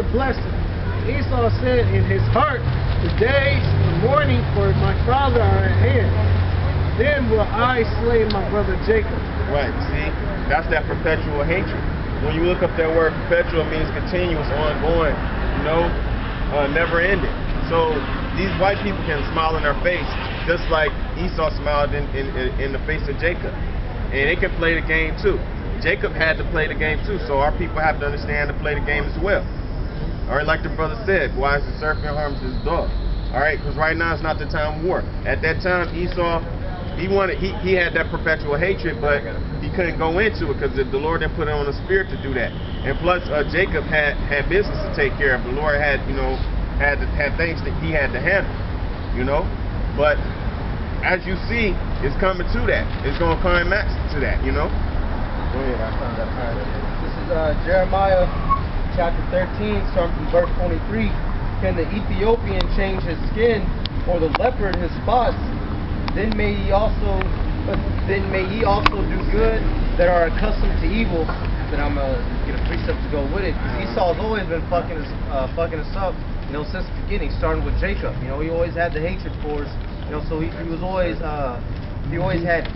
blessing. Esau said in his heart, the days of mourning for my father are at hand. Then will I slay my brother Jacob. Right, see? That's that perpetual hatred. When you look up that word perpetual, it means continuous, ongoing, you know, never ending. So these white people can smile in their face just like Esau smiled in the face of Jacob. And they can play the game too. Jacob had to play the game too, so our people have to understand to play the game as well. Alright, like the brother said, why is the serpent harms his dog? Alright, because right now it's not the time of war. At that time, Esau, he had that perpetual hatred, but he couldn't go into it because the Lord didn't put it on the spirit to do that. And plus, Jacob had business to take care of. The Lord had, you know, had things that he had to handle, you know. But as you see, it's coming to that. It's going to climax to that, you know. Go ahead, I found that part. This is Jeremiah chapter 13, starting from verse 23. Can the Ethiopian change his skin, or the leopard his spots? Then may ye also do good that are accustomed to evil. Then I'm gonna get a precept to go with it. Esau's always been fucking us up, you know, since the beginning, starting with Jacob. You know, he always had the hatred for us. You know, so he was always he always had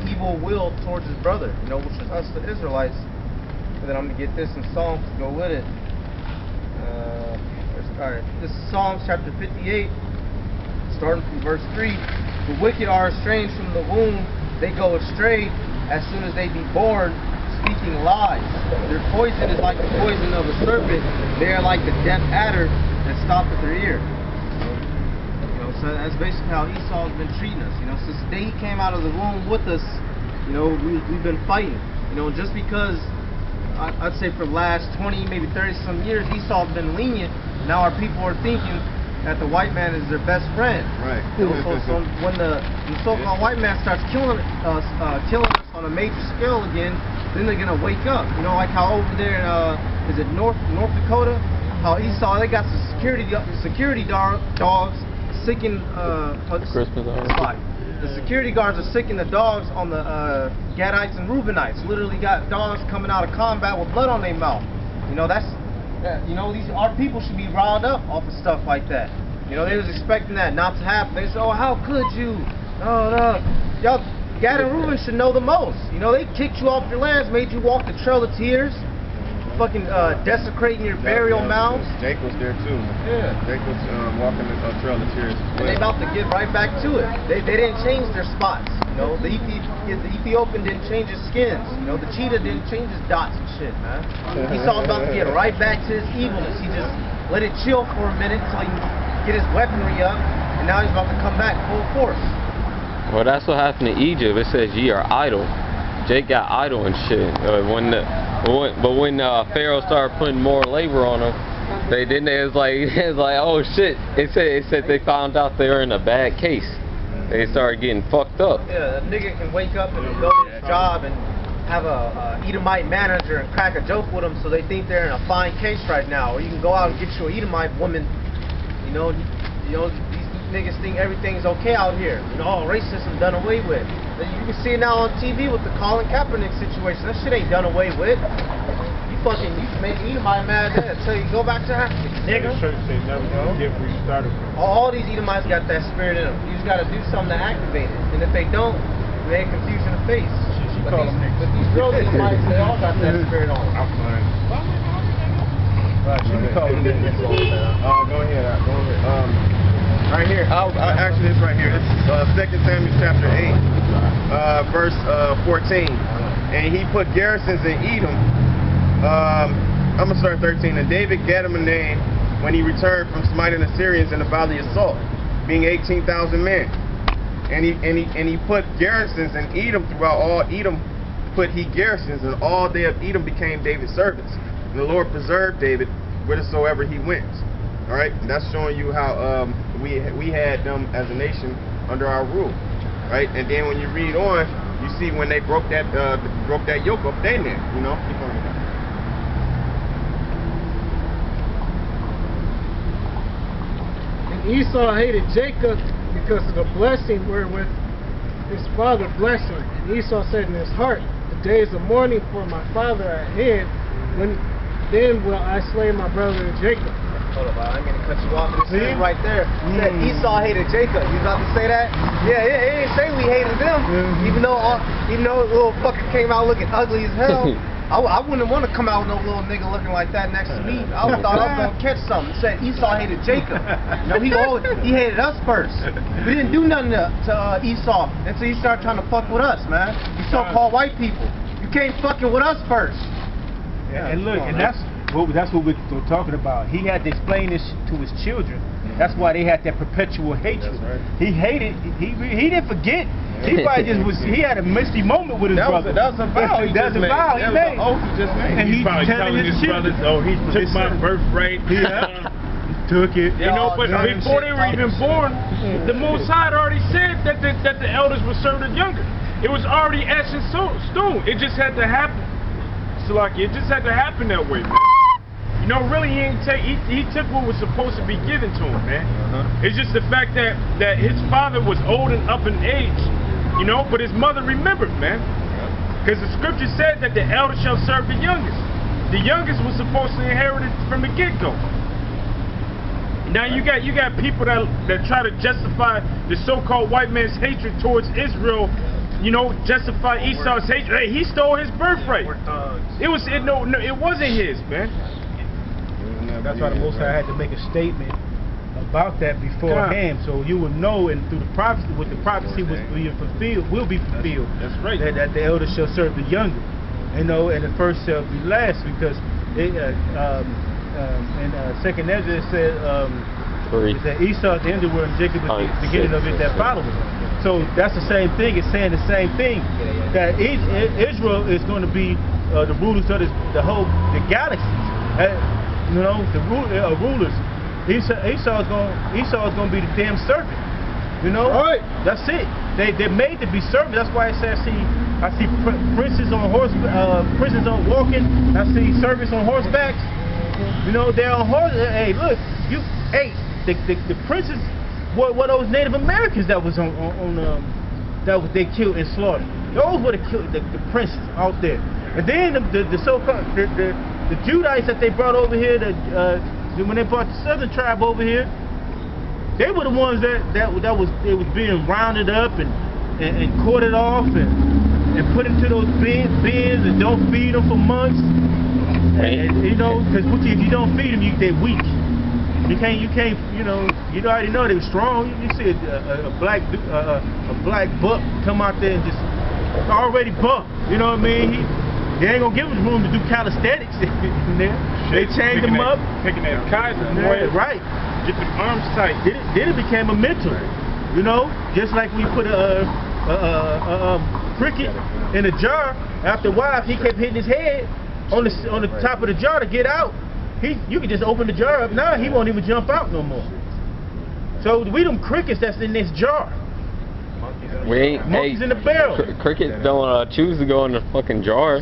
evil will towards his brother. You know, which is us, the Israelites. And then I'm gonna get this in Psalms to go with it. Alright, this is Psalms chapter 58, starting from verse 3. The wicked are estranged from the womb, they go astray as soon as they be born, speaking lies. Their poison is like the poison of a serpent, they are like the deaf adder that stoppeth their ear. You know, so that's basically how Esau's been treating us. You know, since the day he came out of the womb with us, you know, we've been fighting. You know, just because I'd say for the last 20, maybe 30 some years, Esau's been lenient. Now our people are thinking that the white man is their best friend. Right. So when the so-called white man starts killing us on a major scale again, then they're gonna wake up. You know, like how over there in is it North Dakota? How Esau, they got some security dogs sicking the security guards are sicking the dogs on the Gadites and Reubenites. Literally got dogs coming out of combat with blood on their mouth. You know, you know, our people should be riled up off of stuff like that. You know, they was expecting that not to happen. They said, oh, how could you? Oh, no. Y'all, Gad and Reuben should know the most. You know, they kicked you off your lands, made you walk the trail of tears, fucking desecrating your burial mounds. Jake was there too. Yeah. Jake was walking the trail of tears. And they about to get right back to it. They didn't change their spots. You know, the Ethiopian didn't change his skins. You know, the cheetah didn't change his dots and shit, man. Esau's about to get right back to his evilness. He just let it chill for a minute until he can get his weaponry up, and now he's about to come back full force. Well, that's what happened to Egypt. It says ye are idle. Jake got idle and shit. When Pharaoh started putting more labor on them, it was like oh shit. It said they found out they were in a bad case. They started getting fucked up. Yeah, a nigga can wake up and go to his job and have a Edomite manager and crack a joke with them, so they think they're in a fine case right now. Or you can go out and get you an Edomite woman. You know these niggas think everything's okay out here. You know, racism done away with. You can see it now on TV with the Colin Kaepernick situation. That shit ain't done away with. You make Edomite mad there until you go back to Africa, nigga. The church say never forget where you started from. All these Edomites got that spirit in them. You just got to do something to activate it. And if they don't, they ain't confusion of face. But these real Edomites, they all got that spirit on them. I'm fine. Right, you can call it this. Go ahead. Right here. Actually, it's right here. This is 2 Samuel chapter 8, verse 14. And he put garrisons in Edom. I'm going to start 13. And David gave him a name when he returned from smiting the Syrians in the valley of Salt, being 18,000 men. And he put garrisons in Edom throughout all Edom. Put he garrisons, and all day of Edom became David's servants. And the Lord preserved David whithersoever he went. All right, and that's showing you how we had them as a nation under our rule, right? And then when you read on, you see when they broke that yoke up their neck. You know, keep on. And Esau hated Jacob because of the blessing wherewith his father blessed him. And Esau said in his heart, the days of mourning for my father are ahead. then will I slay my brother Jacob. Hold up, I ain't gonna cut you off. It See? says right there. It said Esau hated Jacob. You about to say that? Yeah, it didn't say we hated them. Even though the little fucker came out looking ugly as hell. I wouldn't want to come out with no little nigga looking like that next to me. I thought I was gonna catch something. It said Esau hated Jacob. No, he hated us first. We didn't do nothing to Esau until he started trying to fuck with us, man. You so-called white people. You came fucking with us first. And look, and that's what we're talking about. He had to explain this to his children. That's why they had that perpetual hatred. That's right. He hated. He didn't forget. He probably just was. He had a misty moment with his brother. That was a vow. That's a vow he made. Oath he just made. And He's he's probably telling his brothers, children. oh, he took my birthright. Yeah. Took it. You know, but before they were even born, the Most High had already said that the elders would serve the younger. It was already etched in stone. It just had to happen. So like, it just had to happen that way, man. You know, really, he took what was supposed to be given to him, man. It's just the fact that his father was old and up in age, you know, but his mother remembered, man. Because the scripture said that the elder shall serve the youngest. The youngest was supposed to inherit it from the get-go. Now you got people that try to justify the so-called white man's hatred towards Israel. You know, justify Esau's hatred. Hey, he stole his birthright. It wasn't his, man. That's why the Most High had to make a statement about that beforehand, so you would know, and through the prophecy, what the prophecy was being fulfilled, will be fulfilled. That's right. That the elder shall serve the younger, you know, and the first shall be last, because in Second Ezra it said that Esau at the end of the world and Jacob at the beginning of it that followed. So that's the same thing. It's saying the same thing, that Israel is going to be the rulers of the galaxy. You know, the rulers. Esau is going to be the damn servant. You know, that's it. They're made to be servants. That's why it says I see princes on princes on walking. I see servants on horsebacks. You know, they're on horse. Hey, look, the princes. What those Native Americans that was they killed and slaughtered. Those were the princes out there. And then the so-called the Judites that they brought over here, when they brought the southern tribe over here, they were the ones that was being rounded up and quartered off and put into those bins and don't feed them for months. And you know, because if you don't feed them, they're weak. You can't, you already know they were strong. You see a black buck come out there and just already buck. You know what I mean? They ain't gonna give him room to do calisthenics in there. They changed him up. Picking that Kaiser, right. Get the arms tight. Then it became a mental. You know, just like we put a cricket in a jar. After a while, if he kept hitting his head on the top of the jar to get out, you can just open the jar up. Now he won't even jump out no more. So we them crickets that's in this jar. Monkeys in the barrel. Crickets don't choose to go in the fucking jar.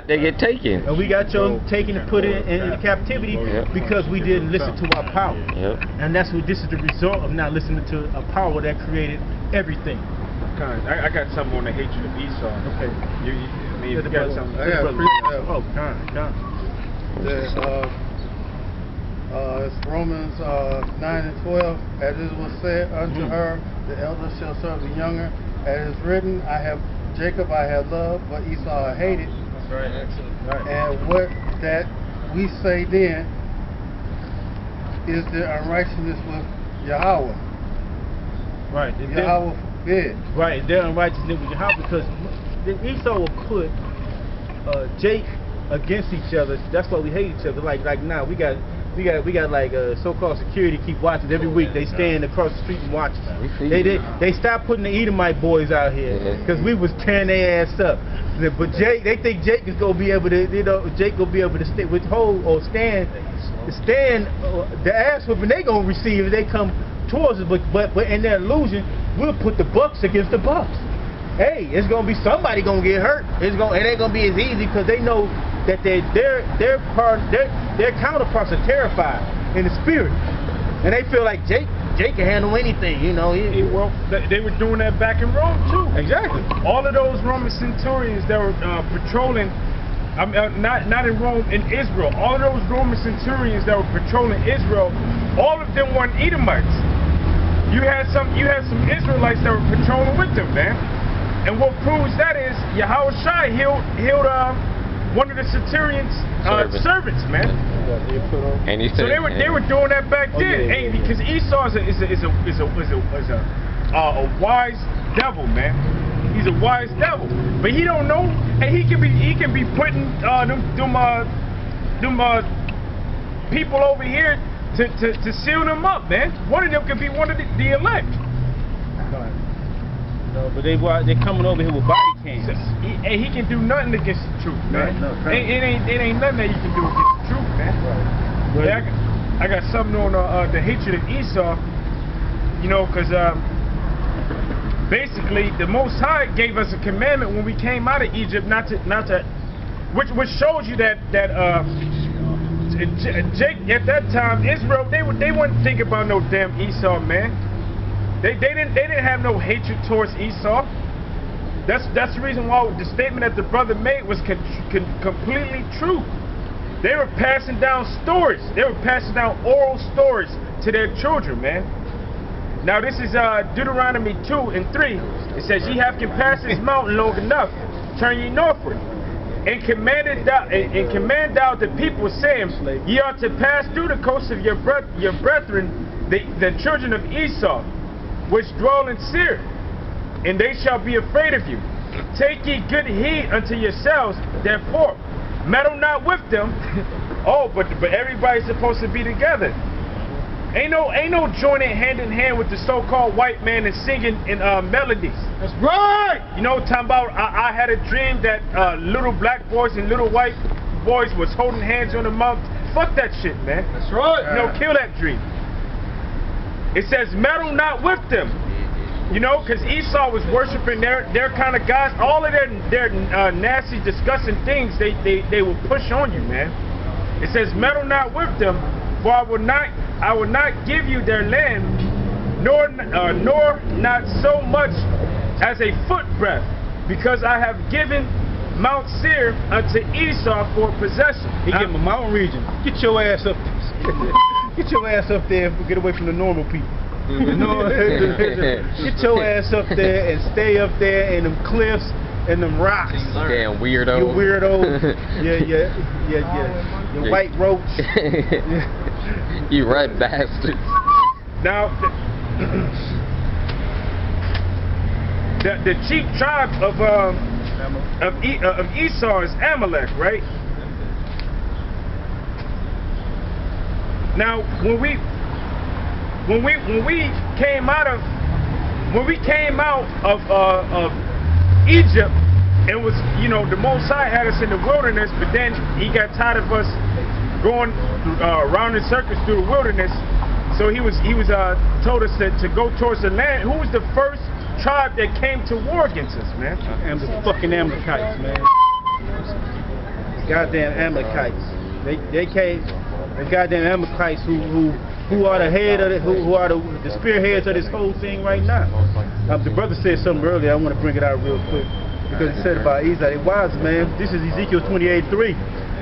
They get taken. And we got taken and put in captivity because we didn't listen to our power. And this is the result of not listening to a power that created everything. I got something on the hatred of Esau. Okay. You got something. It's Romans 9 and 12. As it was said unto her, the elder shall serve the younger. As is written, Jacob I have loved, but Esau I hated. That's right, excellent. Right. And what that we say then is the unrighteousness with Yahweh. Right. Yahweh forbid. Right, their unrighteousness with Yahweh, because Esau will put Jake against each other. That's why we hate each other. Like now we got like so-called security keep watching every week. They stand across the street and watch us. They stopped putting the Edomite boys out here because we was tearing their ass up. But they think Jake is gonna be able to, Jake gonna be able to withhold or stand the ass whooping they gonna receive if they come towards us. But in their illusion, we'll put the bucks against the bucks. Hey, it's gonna be somebody gonna get hurt. It ain't gonna be as easy because they know that their counterparts are terrified in the spirit, and they feel like Jake can handle anything, Well, they were doing that back in Rome too. Exactly. All of those Roman centurions that were patrolling not in Rome, in Israel. All of those Roman centurions that were patrolling Israel, all of them weren't Edomites. You had some Israelites that were patrolling with them, man. And what proves that is Yahushua healed one of the centurions' servants, man. And he said, so they were doing that back then, because Esau is a wise devil, man. He's a wise devil, but he don't know, and he can be putting them people over here to seal them up, man. One of them could be one of the elect. No, but they're coming over here with body cams. And he can do nothing against the truth, man. It ain't nothing that you can do against the truth, man. Right. I got something on the hatred of Esau, you know, because basically the Most High gave us a commandment when we came out of Egypt which shows you that Jake at that time, Israel, they wouldn't think about no damn Esau, man. They didn't have no hatred towards Esau. That's the reason why the statement that the brother made was completely true. They were passing down stories. They were passing down oral stories to their children, man. Now this is Deuteronomy 2 and 3. It says, "Ye have compassed this mountain long enough, turn ye northward, and command thou the people, saying, Ye are to pass through the coast of your brethren, the children of Esau, which dwell in Seir, and they shall be afraid of you. Take ye good heed unto yourselves, therefore, meddle not with them." Oh, but everybody's supposed to be together. Ain't no joining hand in hand with the so-called white man and singing in melodies. That's right. You know, talking about I had a dream that little black boys and little white boys was holding hands on the mountain. Fuck that shit, man. That's right. You know, kill that dream. It says, meddle not with them. You know, because Esau was worshiping their kind of gods. All of their nasty, disgusting things they will push on you, man. It says, meddle not with them, for I will not give you their land, nor not so much as a foot breadth, because I have given Mount Seir unto Esau for possession. He gave him a mountain region. Get your ass up. Get your ass up there and get away from the normal people. Get your ass up there and stay up there in them cliffs and them rocks. Damn weirdo. You weirdo. Yeah. You white roach. You red bastard. Now, the chief tribe of Esau is Amalek, right? Now, when we came out of Egypt, it was, you know, the Most High had us in the wilderness, but then he got tired of us going around in circles through the wilderness, so he told us to go towards the land. Who was the first tribe that came to war against us, man? And the fucking Amalekites, man. Goddamn Amalekites. They came. The goddamn Amalekites who are the head of who are the spearheads of this whole thing right now. The brother said something earlier. I want to bring it out real quick because he said about Esau, they wise man. This is Ezekiel 28:3.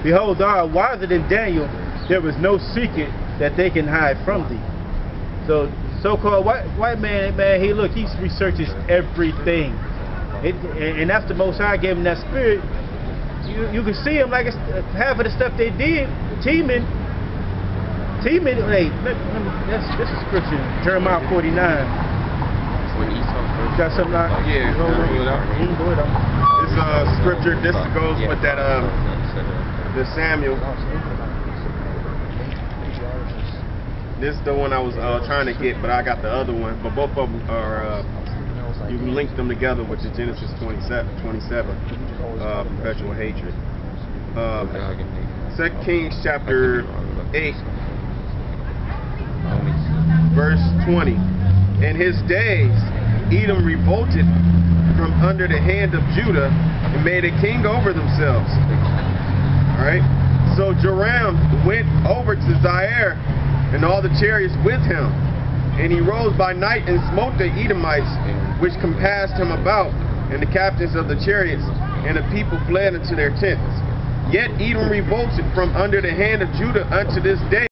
Behold, thou art wiser than Daniel. There is no secret that they can hide from thee. So so-called white man, he researches everything, and that's the Most High gave him that spirit. You can see him like it's half of the stuff they did teaming. Hey, this is scripture, Jeremiah 49. Got something like yeah, it's scripture. This goes with that the Samuel. This is the one I was trying to get, but I got the other one. But both of them are you can link them together with the Genesis 27, perpetual hatred. 2 Kings chapter 8. Verse 20. In his days, Edom revolted from under the hand of Judah and made a king over themselves. Alright? So Joram went over to Zaire and all the chariots with him. And he rose by night and smote the Edomites which compassed him about, and the captains of the chariots, and the people fled into their tents. Yet Edom revolted from under the hand of Judah unto this day.